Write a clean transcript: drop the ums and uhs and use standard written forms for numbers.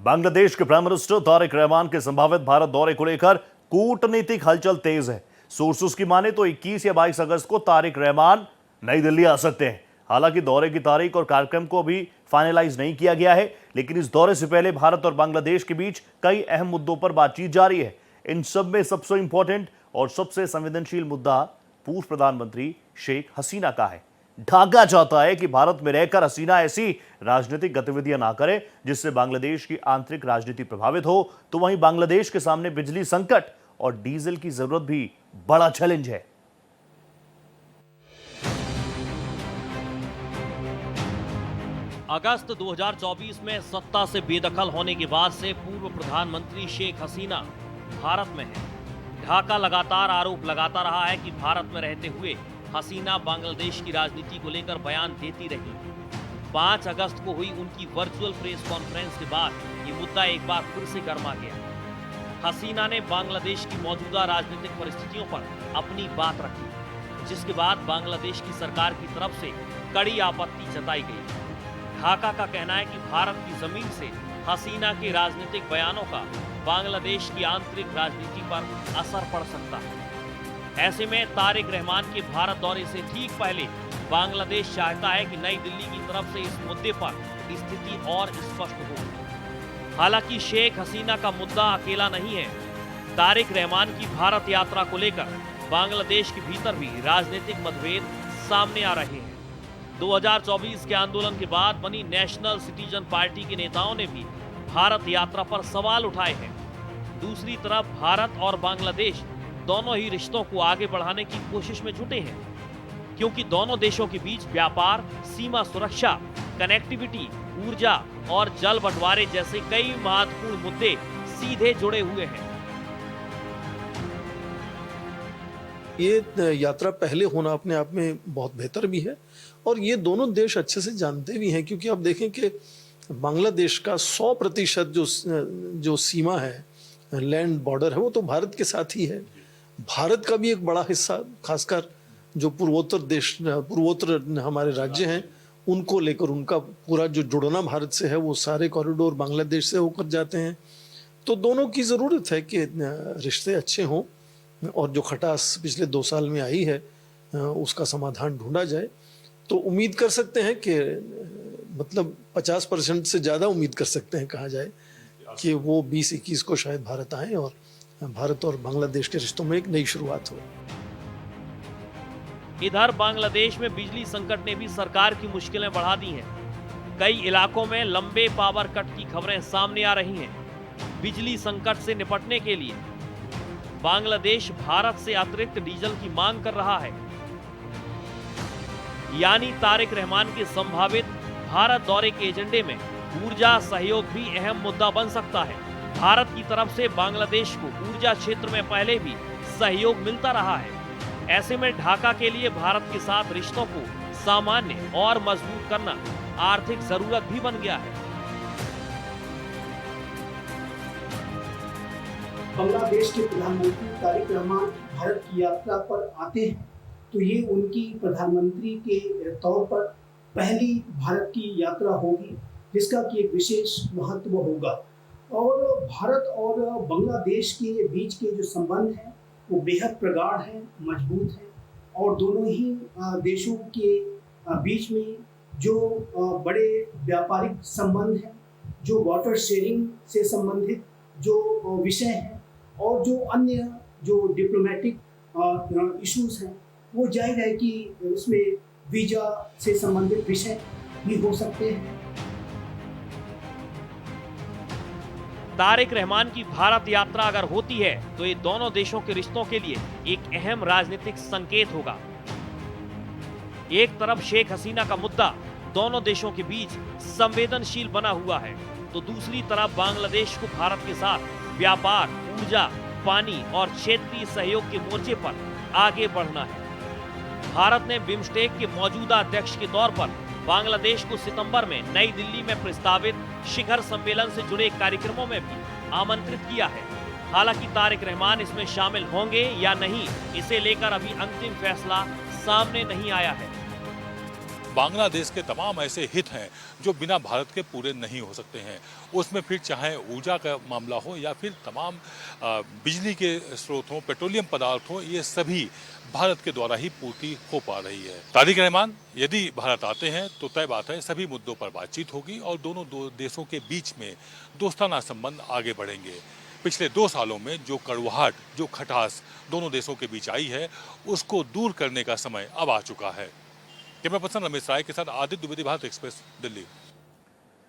बांग्लादेश के prime minister Tariq Rahman के संभावित भारत दौरे को लेकर कूटनीतिक हलचल तेज है। सोर्सेस की माने तो 21 या 22 अगस्त को तारिक रहमान नई दिल्ली आ सकते हैं। हालांकि दौरे की तारीख और कार्यक्रम को अभी फाइनलाइज नहीं किया गया है, लेकिन इस दौरे से पहले भारत और बांग्लादेश के बीच कई अहम मुद्दों पर बातचीत जारी है। इन सब में सबसे इंपॉर्टेंट और सबसे संवेदनशील मुद्दा पूर्व प्रधानमंत्री शेख हसीना का है। ढाका चाहता है कि भारत में रहकर हसीना ऐसी राजनीतिक गतिविधियां ना करे जिससे बांग्लादेश की आंतरिक राजनीति प्रभावित हो, तो वहीं बांग्लादेश के सामने बिजली संकट और डीजल की जरूरत भी बड़ा चैलेंज है। अगस्त 2024 में सत्ता से बेदखल होने के बाद से पूर्व प्रधानमंत्री शेख हसीना भारत में है। ढाका लगातार आरोप लगाता रहा है कि भारत में रहते हुए हसीना बांग्लादेश की राजनीति को लेकर बयान देती रही। 5 अगस्त को हुई उनकी वर्चुअल प्रेस कॉन्फ्रेंस के बाद ये मुद्दा एक बार फिर से गर्मा गया। हसीना ने बांग्लादेश की मौजूदा राजनीतिक परिस्थितियों पर अपनी बात रखी, जिसके बाद बांग्लादेश की सरकार की तरफ से कड़ी आपत्ति जताई गई। ढाका का कहना है कि भारत की जमीन से हसीना के राजनीतिक बयानों का बांग्लादेश की आंतरिक राजनीति पर असर पड़ सकता है। ऐसे में तारिक रहमान के भारत दौरे से ठीक पहले बांग्लादेश चाहता है कि नई दिल्ली की तरफ से इस मुद्दे पर स्थिति और स्पष्ट हो। हालांकि शेख हसीना का मुद्दा अकेला नहीं है। तारिक रहमान की भारत यात्रा को लेकर बांग्लादेश के भीतर भी राजनीतिक मतभेद सामने आ रहे हैं। 2024 के आंदोलन के बाद बनी नेशनल सिटीजन पार्टी के नेताओं ने भी भारत यात्रा पर सवाल उठाए हैं। दूसरी तरफ भारत और बांग्लादेश दोनों ही रिश्तों को आगे बढ़ाने की कोशिश में जुटे हैं, क्योंकि दोनों देशों के बीच व्यापार, सीमा सुरक्षा, कनेक्टिविटी, ऊर्जा और जल बंटवारे जैसे कई महत्वपूर्ण मुद्दे सीधे जुड़े हुए हैं। ये यात्रा पहले होना अपने आप में बहुत बेहतर भी है और ये दोनों देश अच्छे से जानते भी हैं, क्योंकि आप देखें कि बांग्लादेश का 100% जो सीमा है, लैंड बॉर्डर है, वो तो भारत के साथ ही है। भारत का भी एक बड़ा हिस्सा, खासकर जो पूर्वोत्तर हमारे राज्य हैं, उनको लेकर उनका पूरा जो जुड़ना भारत से है, वो सारे कॉरिडोर बांग्लादेश से होकर जाते हैं। तो दोनों की ज़रूरत है कि रिश्ते अच्छे हों और जो खटास पिछले 2 साल में आई है उसका समाधान ढूंढा जाए। तो उम्मीद कर सकते हैं कि मतलब 50% से ज़्यादा उम्मीद कर सकते हैं, कहा जाए कि वो 2021 को शायद भारत आए और भारत और बांग्लादेश के रिश्तों में एक नई शुरुआत हो। इधर बांग्लादेश में बिजली संकट ने भी सरकार की मुश्किलें बढ़ा दी हैं। कई इलाकों में लंबे पावर कट की खबरें सामने आ रही हैं। बिजली संकट से निपटने के लिए बांग्लादेश भारत से अतिरिक्त डीजल की मांग कर रहा है। यानी तारिक रहमान के संभावित भारत दौरे के एजेंडे में ऊर्जा सहयोग भी अहम मुद्दा बन सकता है। भारत की तरफ से बांग्लादेश को ऊर्जा क्षेत्र में पहले भी सहयोग मिलता रहा है। ऐसे में ढाका के लिए भारत के साथ रिश्तों को सामान्य और मजबूत करना आर्थिक जरूरत भी बन गया है। बांग्लादेश के प्रधानमंत्री तारिक रहमान भारत की यात्रा पर आते हैं तो ये उनकी प्रधानमंत्री के तौर पर पहली भारत की यात्रा होगी, जिसका कि एक विशेष महत्व होगा। और भारत और बांग्लादेश के बीच के जो संबंध हैं वो बेहद प्रगाढ़ हैं, मजबूत हैं और दोनों ही देशों के बीच में जो बड़े व्यापारिक संबंध हैं, जो वाटर शेयरिंग से संबंधित जो विषय हैं और जो अन्य जो डिप्लोमेटिक इश्यूज हैं, वो जाहिर है कि उसमें वीजा से संबंधित विषय भी हो सकते हैं। तारिक रहमान की भारत यात्रा अगर होती है तो ये दोनों देशों के रिश्तों के लिए एक अहम राजनीतिक संकेत होगा। एक तरफ शेख हसीना का मुद्दा दोनों देशों के बीच संवेदनशील बना हुआ है, तो दूसरी तरफ बांग्लादेश को भारत के साथ व्यापार, ऊर्जा, पानी और क्षेत्रीय सहयोग के मोर्चे पर आगे बढ़ना है। भारत ने बिम्स्टेक के मौजूदा अध्यक्ष के तौर पर बांग्लादेश को सितंबर में नई दिल्ली में प्रस्तावित शिखर सम्मेलन से जुड़े कार्यक्रमों में भी आमंत्रित किया है। हालांकि तारिक रहमान इसमें शामिल होंगे या नहीं, इसे लेकर अभी अंतिम फैसला सामने नहीं आया है। बांग्लादेश के तमाम ऐसे हित हैं जो बिना भारत के पूरे नहीं हो सकते हैं। उसमें फिर चाहे ऊर्जा का मामला हो या फिर तमाम बिजली के स्रोत हों, पेट्रोलियम पदार्थ हो, ये सभी भारत के द्वारा ही पूर्ति हो पा रही है। तारिक रहमान यदि भारत आते हैं तो तय बात है सभी मुद्दों पर बातचीत होगी और दोनों देशों के बीच में दोस्ताना संबंध आगे बढ़ेंगे। पिछले 2 सालों में जो कड़वाहट, जो खटास दोनों देशों के बीच आई है, उसको दूर करने का समय अब आ चुका है। कैमरा पर्सन रमेश राय के साथ आदित्य द्विवेदी, भारत एक्सप्रेस, दिल्ली।